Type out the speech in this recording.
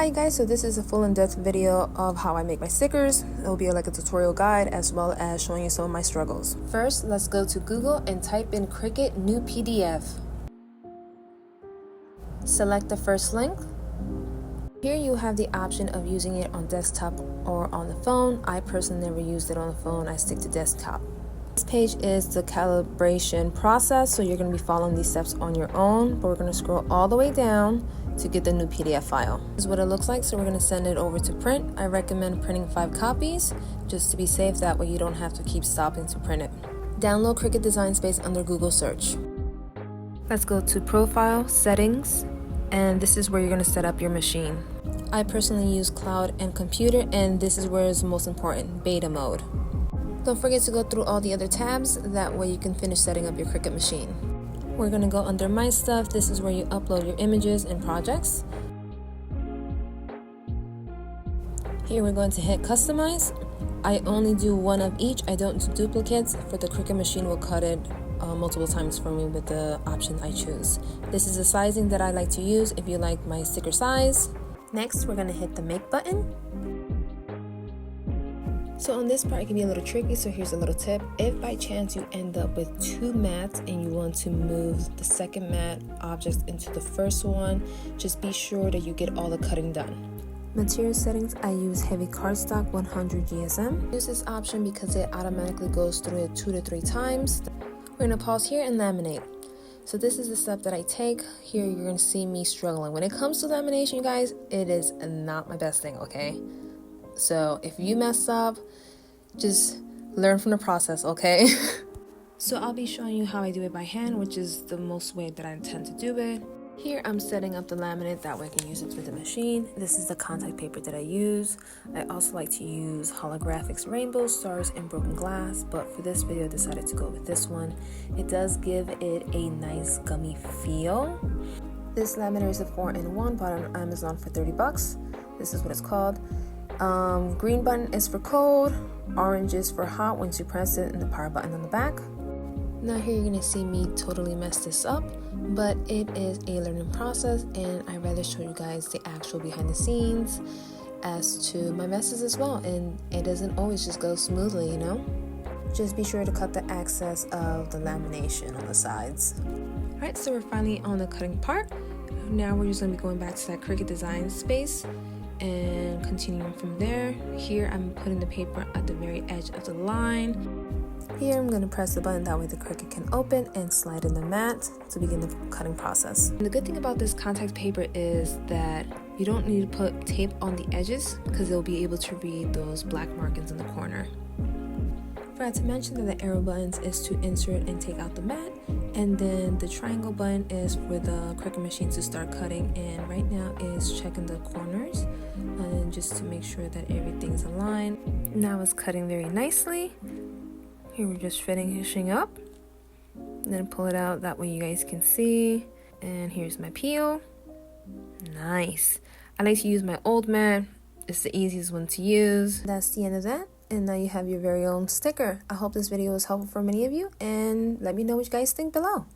Hi guys, so this is a full in-depth video of how I make my stickers. It will be like a tutorial guide as well as showing you some of my struggles. First, let's go to Google and type in Cricut new PDF. Select the first link. Here you have the option of using it on desktop or on the phone. I personally never used it on the phone. I stick to desktop. This page is the calibration process, so you're going to be following these steps on your own, but we're going to scroll all the way down to get the new PDF file. This is what it looks like, so we're going to send it over to print. I recommend printing 5 copies just to be safe, that way you don't have to keep stopping to print it. Download Cricut Design Space under Google search. Let's go to Profile, Settings, and this is where you're going to set up your machine. I personally use Cloud and Computer, and this is where it's most important, Beta Mode. Don't forget to go through all the other tabs, that way you can finish setting up your Cricut machine. We're going to go under My Stuff. This is where you upload your images and projects. Here we're going to hit Customize. I only do one of each. I don't do duplicates. For the Cricut machine will cut it multiple times for me with the option I choose. This is the sizing that I like to use if you like my sticker size. Next, we're going to hit the Make button. So on this part, it can be a little tricky, so here's a little tip. If by chance you end up with 2 mats and you want to move the second mat objects into the first one, just be sure that you get all the cutting done. Material settings, I use heavy cardstock 100 GSM. Use this option because it automatically goes through it 2 to 3 times. We're going to pause here and laminate. So this is the step that I take. Here you're going to see me struggling. When it comes to lamination, you guys, it is not my best thing, okay? So if you mess up, just learn from the process, okay? So I'll be showing you how I do it by hand, which is the most way that I tend to do it. Here I'm setting up the laminate, that way I can use it through the machine. This is the contact paper that I use. I also like to use holographics, rainbows, stars, and broken glass, but for this video I decided to go with this one. It does give it a nice gummy feel. This laminator is a 4-in-1, bought on Amazon for 30 bucks. This is what it's called. Green button is for cold, orange is for hot once you press it, and the power button on the back. Now here you're gonna see me totally mess this up, but it is a learning process, and I'd rather show you guys the actual behind the scenes as to my messes as well, and it doesn't always just go smoothly, you know? Just be sure to cut the excess of the lamination on the sides. Alright, so we're finally on the cutting part. Now we're just gonna be going back to that Cricut Design Space and continuing from there. Here I'm putting the paper at the very edge of the line. Here I'm going to press the button, that way the Cricut can open and slide in the mat to begin the cutting process. And the good thing about this contact paper is that you don't need to put tape on the edges because they'll be able to read those black markings in the corner. Forgot to mention that the arrow buttons is to insert and take out the mat, and then the triangle button is for the Cricut machine to start cutting, and right now is checking the corners and just to make sure that everything's aligned. Now it's cutting very nicely. Here we're just finishing up, and then pull it out, that way you guys can see. And here's my peel. Nice. I like to use my old mat. It's the easiest one to use. That's the end of that. And now you have your very own sticker. I hope this video was helpful for many of you, and let me know what you guys think below.